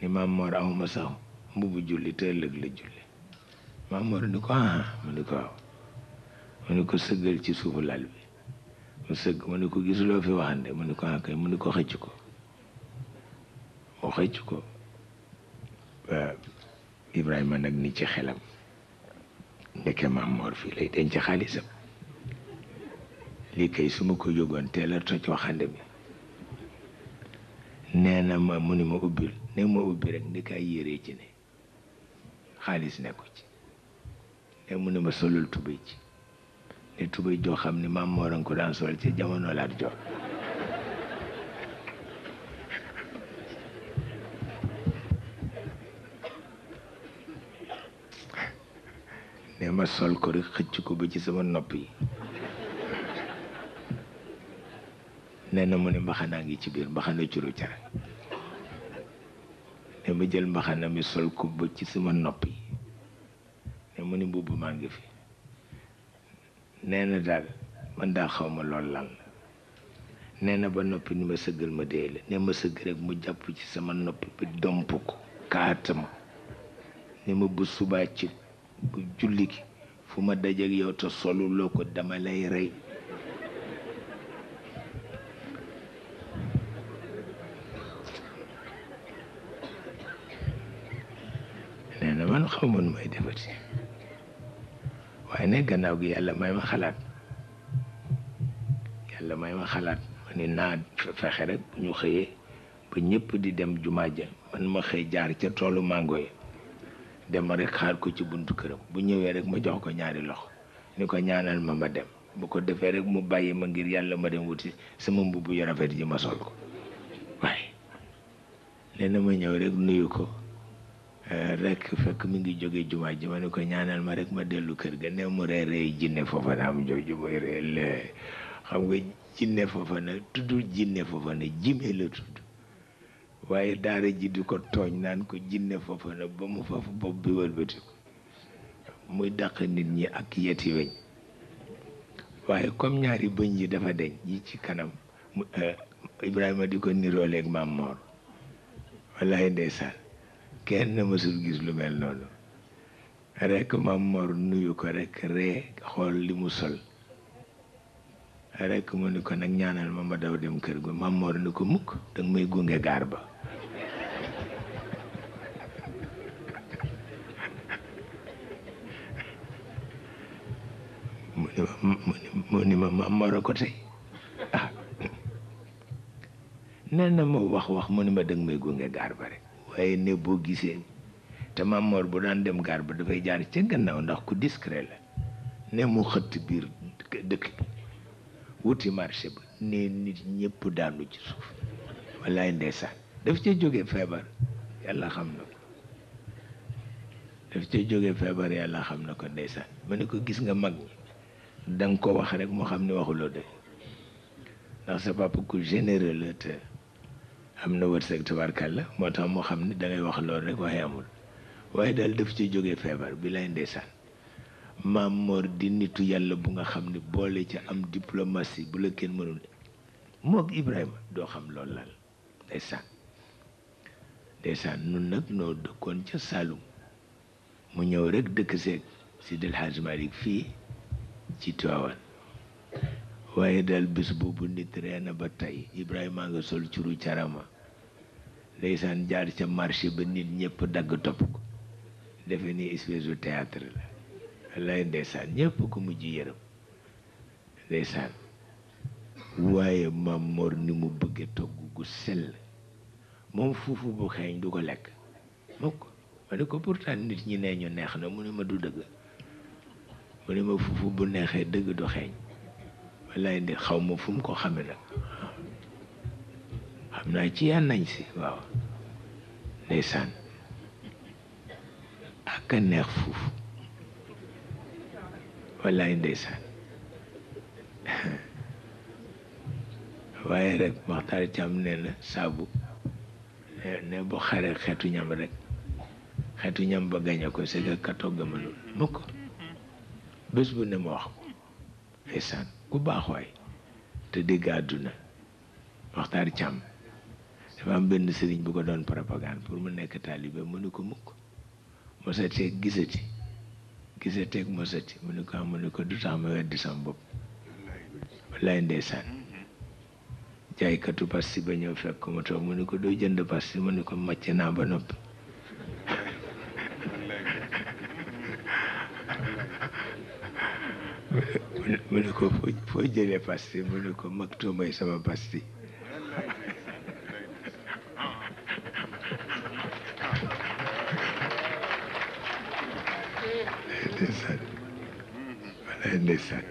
ni Maam Mor awma sax mbubu julli te ëllëg la julli Maam Mor ni ko mu ni ko waaw mu ni ko sëggal ci suufu lal bi mu sëgg mu ni ko gisuloo fi waxande mu ni ko kay mu ni ko xëcc ko mu xëcc ko Ibrahima nag ni ci xelam ndeke Maam Mor fii lay denc xaalisam lii kay su ma ko yóbboon teel a toj waxande bi nee na ma mu ni ma ubbil ne ma ubbi rek ndi kay yéree ci ne xaalis nekku ci ne mu ni ma solul tubéy ci ne tubéy joo xam ni Maam Mor a ko daan sol ci jamono Lat Joor ne ma sol ko rek xëcc ko ba ci sama nopp yi nee na mu ne mbaxanaa ngi ci biir mbaxana curu cara ne ma jël mbaxana mi sol ko ba ci sama nopp yi ne mu ne mbubb maa ngi fi nee na daal man daa xaw ma lool lan la. nee na ba noppi ni ma sëggal ma dee la ne ma sëgg rek mu jàpp ci sama noppi bi domp ko kaatama ni ma bu subaa ci bu julli gi fu ma dajeek yow te solu loo ko dama lay rey. nee na man xaw ma nu may defati waaye ne gannaaw gi yàlla may ma xalaat ma ni naa fexe rek bu ñu xëyee ba ñëpp di dem jumaa ja man ma xëy jaar ca toolu mango yi dem rek xaar ko ci buntu këram bu ñëwee rek ma jox ko ñaari loxo ni ko ñaanal ma dem bu ko defee rek mu bàyyi ma ngir yàlla ma dem wuti sama mbubb yu rafet ji ma sol ko. waaye nee na ma ñëw rek nuyu ko rek fekk mi ngi jóge jumaa ji ma ni ko ñaanal ma rek ma dellu kër ga ne mu ree jinne foofa na am jooju mooy ree xam nga jinne foofa na tuddul jinne foofa na jime la tudd waaye daara ji di ko tooñ naan ko jinne foofa na ba mu foofu bopp bi wëlbati ko muy dàq nit ñi ak yeti weñ waaye comme ñaari bëñ yi dafa deñ yi ci kanam Ibrahima di ko nirooleeg Maam Moor wallaay ndeysaan kenn mësul gis lu mel noonu rek Maam Moor nuyu ko rek ree xool li mu sol rek mu ni ko nag ñaanal ma daw dem kër ga. Maam Moor ni ko mukk danga may gunge gaar ba. mu ni ma Maam Moor a ko tey ah nee na ma wax mu ni ma danga may gunge gaar ba rek waaye ne boo gisee te Maam Moor bu daan dem gaar ba dafay jaar ca gannaaw ndax ku discret la ne mu xëtt biir dëkk bi wuti marché ba ne nit ñëpp daanu ci suuf wallaay ndeysaan daf ca jóge feebar yàlla xam na ko ndeysaan ma ne ko gis nga mag ñi danga ko wax rek moo xam ne waxuloo de ndax sa papa ku généreux la te am na wërsëg tabarkalla moo tax moo xam ne dangay wax loolu rek waxee amul waaye daal daf ca jóge feebar bi lay ndeysaan Maam Moor di nitu yàlla bu nga xam ne boole ca am diplomatie bu la kenn mënul moog Ibrahima doo xam loolu laal ndeysaan nun nag noo dëkkoon ca Saalum mu ñëw rek dëkk seeg Sidil Hadj Malick fii ci Tiwaawan waaye daal bés boobu nit reena ba tey Ibrahima nga sol curu carama ndeysaan jaar ca marché ba nit ñëpp dagg topp ko defe ni espèce de théâtre la wallaay ndeysaan ñëpp ko mujj yërëm ndeysaan waaye Maam Moor ni mu bëgge togg gu sell moom fuufu bu xeeñ du ko lekk mukk ma ne ko pourtant nit ñi nee ñu neex na mu ne ma du dëgg mu ne ma fuufu bu neexee dëgg du xeeñ wallaay ndi xaw ma fu mu ko xame nag xam naa ci yan nañ si waaw ndeysaan ak a neex fuufu wallaay ndeysaan waaye rek Maxtaar Caam nee na saabu ne bu xare xeetu ñam rek xeetu ñam ba gañe ko c'est que ka togg mënul mukk bés bu ne ma wax ko ndeysaan ku baax waay te dégg àdduna Maxtaar Caam dafa am benn sëriñ bu ko doon propagande pour mu nekk taalibe mu ne ko mukk mosateeg gisateeg mosati mu ne ko du tax ma weddi sama bopp wallaay ndeysaan jaaykatu pasti ba ñëw fekk mu toog mu ne ko doo jënd pasti mu ne ko màcc naa ba noppi mu ne ko foo jëlee pasti mu ne ko mag toomay sama pasti ndeysaan walaay ndeysaan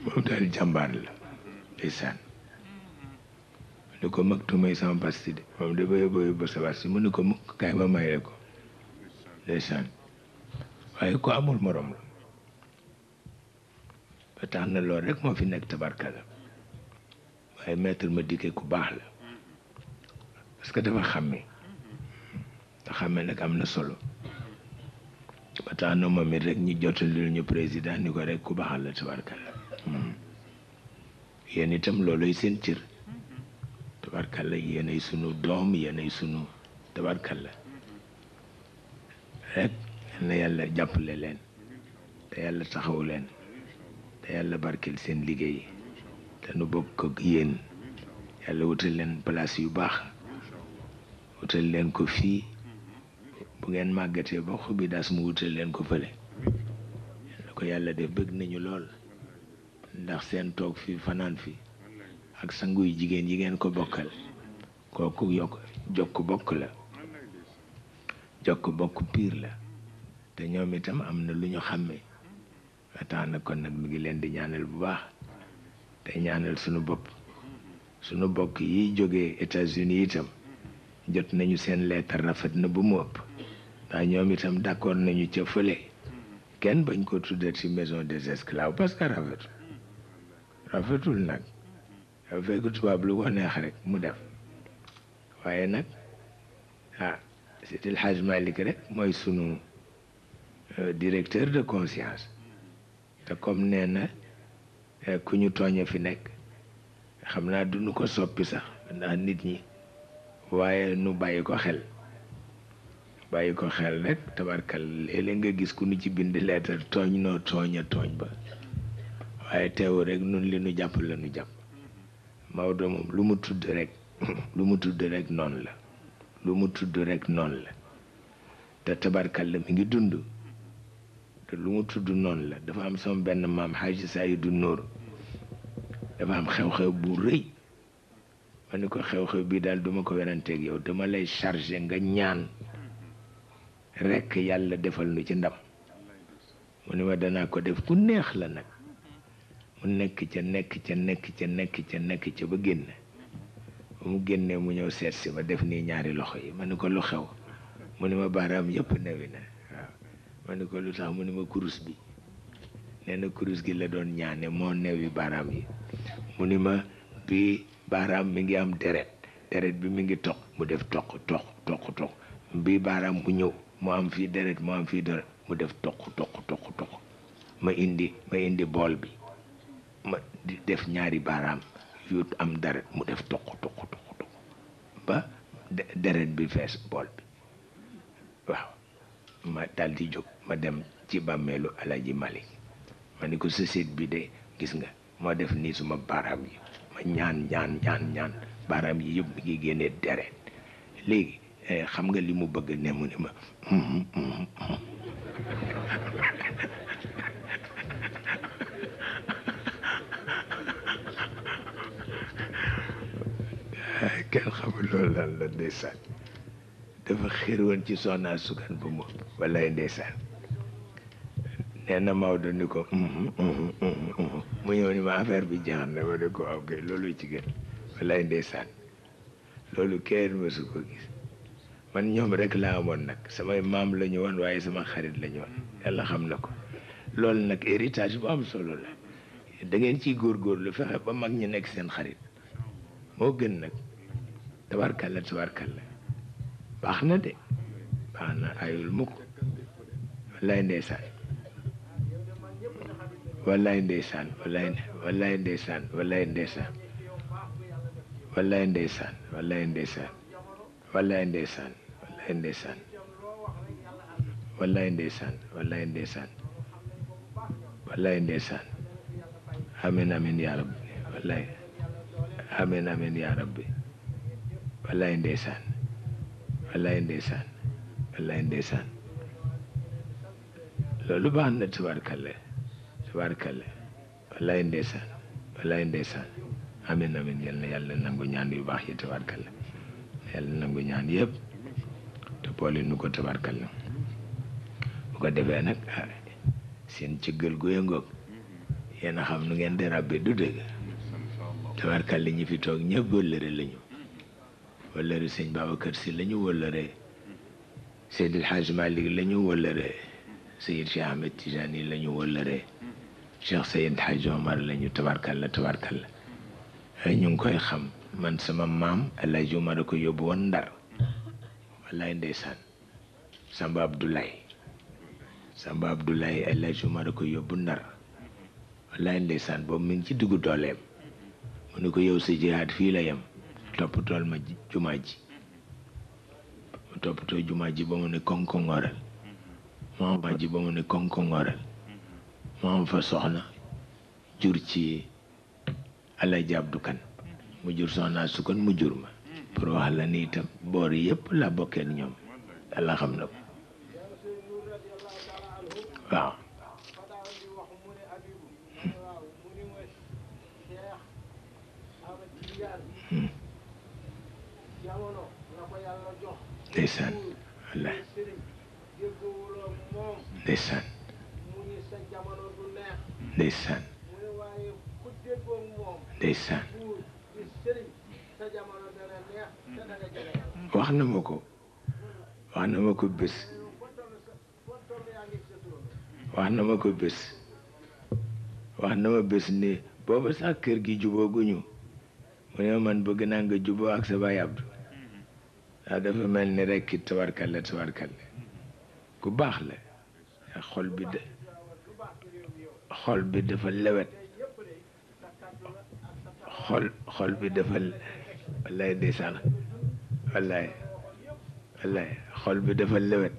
moom daal jàmbaar la ndeysaan mu ne ko mag tumay sama pasti de moom de ba sa pasti mu ne ko mukk kaay ma may ko ndeysaan waaye ko amul morom la ba tax na loolu rek moo fi nekk tabarkala waaye maître ma dikkee ku baax la parce que dafa xàmme te xàmme nag am na solo ba tax na moom it rek ñu jotalil ñu président ni ko rek ku baaxal la tabarkalla yéen itam looloy seen cër tabarkalla yéenay sunu doom yéenay sunu tabarkalla rek na yàlla jàppale leen te yàlla taxaw leen te yàlla barkeel seen liggéey te nu bokk ak yéen yàlla wutal leen place yu baax wutal leen ko fii bu ngeen màggatee ba xubi daas mu wutal leen ko fële la ko yàlla def bëgg nañu lool ndax seen toog fi fanaan fi ak sanguy jigéen yi ngeen ko bokkal kooku jokk bokk la jokk bokk piir la te ñoom itam am na lu ñu xàmmee ba tax na kon nag mi ngi leen di ñaanal bu baax te ñaanal sunu bopp sunu bokk yi jógee États-Unis itam jot nañu seen leetar rafet na bu mu ëpp ndax ñoom itam d'accord nañu ca fële kenn bañ ko tuddee ci maison des esclaves parce que rafetul nag dafa fekk tubaab lu ko neex rek mu def waaye nag Seydi El Hadj Malick rek mooy sunu directeur de conscience te comme nee na ku ñu tooñe fi nekk xam naa duñu ko soppi sax ndax nit ñi waaye nu bàyyi ko xel rek tabarkal léeg-léeg nga gis ku nu ci bind leetar tooñ noo tooñ ba waaye teew rek nun li nu jàpp la nu jàpp Maodo moom lu mu tudd rek noonu la lu mu tudd rek noonu la te tabarkal la mi ngi dund te lu mu tudd noonu la dafa am sama benn maam Xaaji Saydu Nuur dafa am xew-xew bu rëy ma ni ko xew-xew bii daal duma ko weranteeg yow dama lay chargé nga ñaan rekk yàlla defal nu ci ndam mu ni ma danaa ko def ku neex la nag mu nekk ca ba génn ba mu génnee mu ñëw seet si ma def nii ñaari loxo yi ma ni ko lu xew mu ni ma baaraam yëpp newi na waaw ma ni ko lu tax mu ni ma kurus bi nee na kurus gi la doon ñaane moo newi baaraam yi mu ni ma bii baaraam mi ngi am deret bi mi ngi toq mu def toq bii baaraam mu ñëw mu am fii deret mu def toq ma indi bool bi ma di def ñaari baaraam yu am deret mu def toq ba deret bi fees bool bi waaw ma dal di jóg ma dem ci bàmmeelu Alaji Malik ma ni ko société bi de gis nga moo def nii suma baaraam yi ma ñaan baaraam yi yëpp mi ngi génnee deret léegi xam nga li mu bëgg ne mu ne ma kenn xamul loolu lan la ndeysaan dafa xir woon ci soxnaa sukan ba mu wallaay ndeysaan nee na Maodo ni ko mu ñëw ni ma affaire bi jeex na ma ne ko waaw kay loolu ci gën wallaay ndeysaan loolu kenn mësu ko gis man ñoom rek laa amoon nag samay maam la ñu woon waaye sama xarit la ñu woon yàlla xam na ko loolu nag héritage bu am solo la da ngeen ciy góorgóorlu fexe ba mag ñi nekk seen xarit moo gën nag tabarkalla baax na de baax na ayul mukk wallaay ndeysaan wallaay ndeysaan amin yaa rabbi wallaay amin yaa rabbi wallaay ndeysaan loolu baax na tabarkalla wallaay ndeysaan amin yal na yàlla nangu ñaan yu baax yi tabarkalla yàlla nangu ñaan yëpp te boole nu ko tabarkalla bu ko defee nag seen cëggal gu yëngoog yéen a xam nu ngeen di rabbe du dëgg tabarkalla ñi fi toog ñëpp wëllëre lañu wëllëre sëñ Babacar Si lañu wëllëre Seydi El Hadj Malick lañu wëllëre Seyid Cheikh Ahmed Tijani lañu wëllëre Cheikh Seyid Hadj Omar lañu tabarkalla ñu ngi koy xam man sama maam El Hadj Omar a ko yóbbu woon Ndar wallaay ndeysaan Samba Abdoulaye Samba Abdoulaye El Hadj Umar ko yóbbu Ndar wallaay ndeysaan boobu mi ngi ci diggu dooleem mu ne ko yow sa jihaad fii la yem toppatool ma jumaa ji mu toppatoo jumaa ji ba mu ne konkongoral jumaa ji ba mu ne konkongoral mu am fa soxna jur ci Alaaji Abdu Kan mu jur soxna su kon mu jur ma pour wax la ni itam boor yëpp la bokkee ñoom yàlla xam na ko waaw ndeysaan wallaay ndeysaan ndeysaan ndeysaan wax na ma ko bés wax na ma bés ni booba sax kër gi jubooguñu mu ne man bëgg naa nga juboo ak sa baay Abdou ndax dafa mel ni rekk tabarkalla ku baax la xol bi dafa lewet xol bi dafa wallaay ndeysaan wallaay xol bi dafa lewet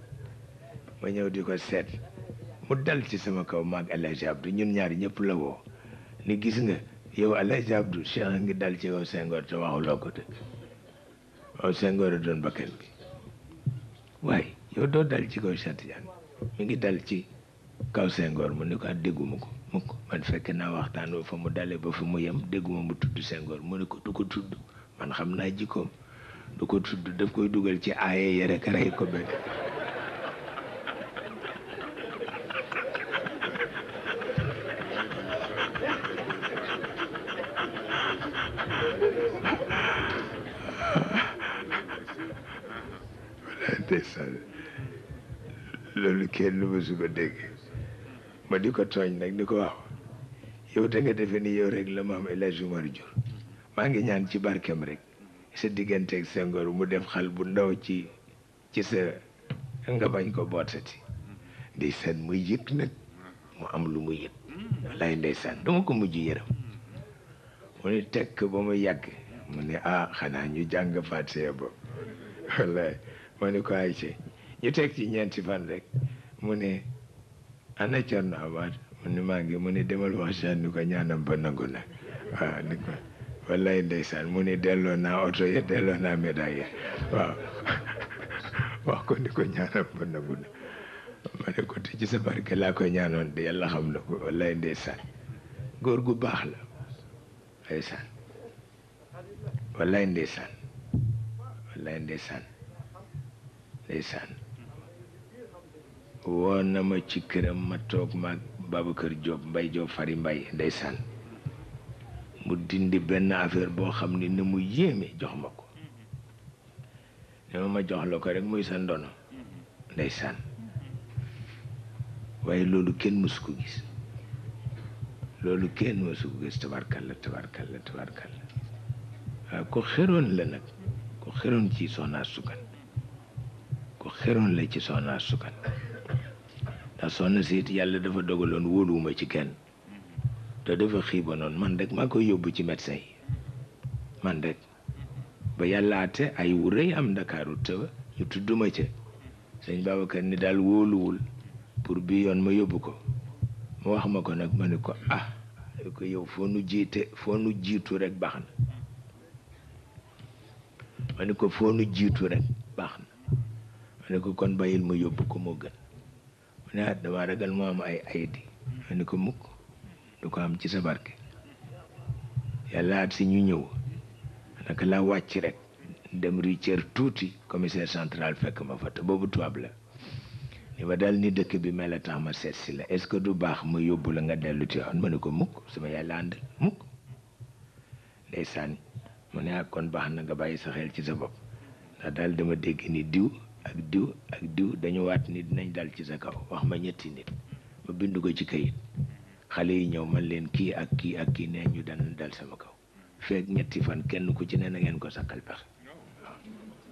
ma ñëw di ko seet mu dal ci sama kaw maag El Hadj Abdou ñun ñaari ñëpp la woo ni gis nga yow El Hadj Abdou Cheikh a ngi dal ci kaw Senghor te waxuloo ko de waaw Senghor a doon bakkan bi waaye yow doo dal ci kaw Cheikh Tidiane mi ngi dal ci kaw Senghor mu ne ko dégguma ko mukk man fekk naa waxtaan fa mu dalee ba fa mu yem dégguma mu tudd Senghor mu ne ko du ko tudd man xam naa jikkoom du ko tudd daf koy dugal ci aaye yere ka rey ko benn loolu kenn lu ma su ko dégg ma di ko tooñ nag ni ko waaw yow da nga defe ni yow rek la maam El Hadj Umar jur maa ngi ñaan ci barkem rek sa digganteeg Senghor mu def xal bu ndaw ci sa nga bañ ko bootati ndeysaan muy yëg nag mu am lu mu yëg wallaay ndeysaan dama ko mujj yërëm mu ne tekk ba mu yàgg mu ne xanaa ñu jàng Faatiha ba wallaay ma ne ko ay ci ñu teg ci ñeenti fan rek mu ne ana Cerno Amaat mu ne maa ngi mu ne demal wax Cheikh ni ko ñaanam ba nangu na waaw ni ko wallaay ndeysaan mu ne delloo naa oto ya delloo naa médaille waaw wax ko ni ko ñaanam ba nangu na ma ne ko te ci sa barke laa koy ñaanoon de yàlla xam na ko wallaay ndeysaan góor gu baax la ndeysaan wallaay ndeysaan wallaay ndeysaan woo na ma ci këram ma toog maag Babacar Diop Mbay Diop Fari Mbay ndeysaan mu dindi benn affaire boo xam ni mu yéeme jox ma ko ne ma jox la ko rek muy sa ndono ndeysaan waaye loolu kenn mësu ko gis tabarkalla waaw ko xeroon la nag ko xeroon ci Soxna Sukan ko xeroon la ci Soxna Sukan ndax soxna siit yàlla dafa dogaloon wóoluwuma ci kenn te dafa xiibanoon man rek maa koy yóbbu ci médecin yi man rek ba yàlla ate ay wu rëy am Ndakaaru te ñu tudduma ca sëñ Babacar ni daal wóoluwul pour bi yoon ma yóbbu ko mu wax ma ko nag ma ne ko ko yow foo nu jiitu rek baax na ma ne ko foo nu jiitu rek baax na ma ne ko kon bàyyil ma yóbbu ko moo gën mu ne dama ragal moo am ay aydi ma ne ko mukk du ko am ci sa barke yàlla at si ñu ñëw naka laa wàcc rek dem Richard tuuti commissaire central fekk ma fa te boobu tubaab la ni ma daal ni dëkk bi mel la tax ma seet si la est-ce que du baax ma yóbbu la nga dellu ci yoon ma ne ko mukk sama yàlla ànd mukk ndeysaan mu ne kon baax na nga bàyyi sa xel ci sa bopp ndax daal dama dégg ni diw ak diw dañu waat ni dinañ dal ci sa kaw wax ma ñetti nit ma bind ko ci kayit xale yi ñëw man leen kii ak kii nee ñu dana dal sama kaw feek ñetti fan kenn ku ci ne na ngeen ko sakkal pexe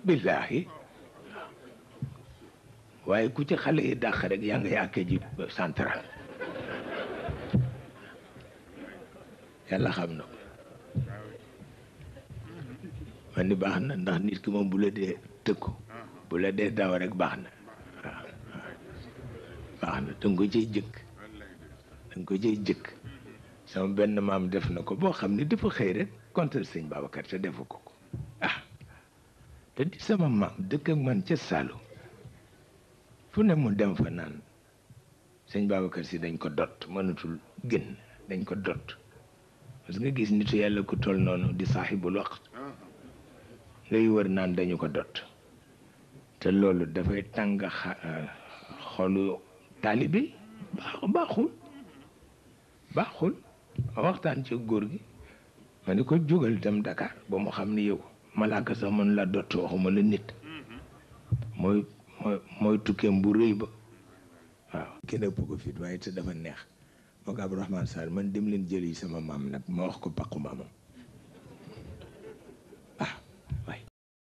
billaahi waaye ku ci xale yi dàq rek yaa ngi yàkkee ji central yàlla xam na ko man ni baax na ndax nit ki moom bu la dee tëkku bu la dee daw rek baax na waaw baax na danga ko cay jëkk danga ko cay jëkk sama benn maam def na ko boo xam ne dafa xëy rek contre sëñ Babacar te defu ko ko te di sama maam dëkk ak man ca Saalum fu ne mu dem fa naan sëñ Babacar si dañ ko dot mënatul génn dañ ko dot parce que nga gis nitu yàlla ku toll noonu di saaxibul waqt ngay wër naan dañu ko dot te loolu dafay tàng xolu taalibe baaxul waxtaan ci góor gi ma ni ko jógal dem Dakar ba mu xam ni yow malaaka sax mën la dott waxuma la nit mooy tukkeem bu rëy ba waaw kenn ëpp ko fit waaye te dafa neex moo ko Abdourahmane Sarr man dem leen jëli sama maam nag ma wax ko paqu maamam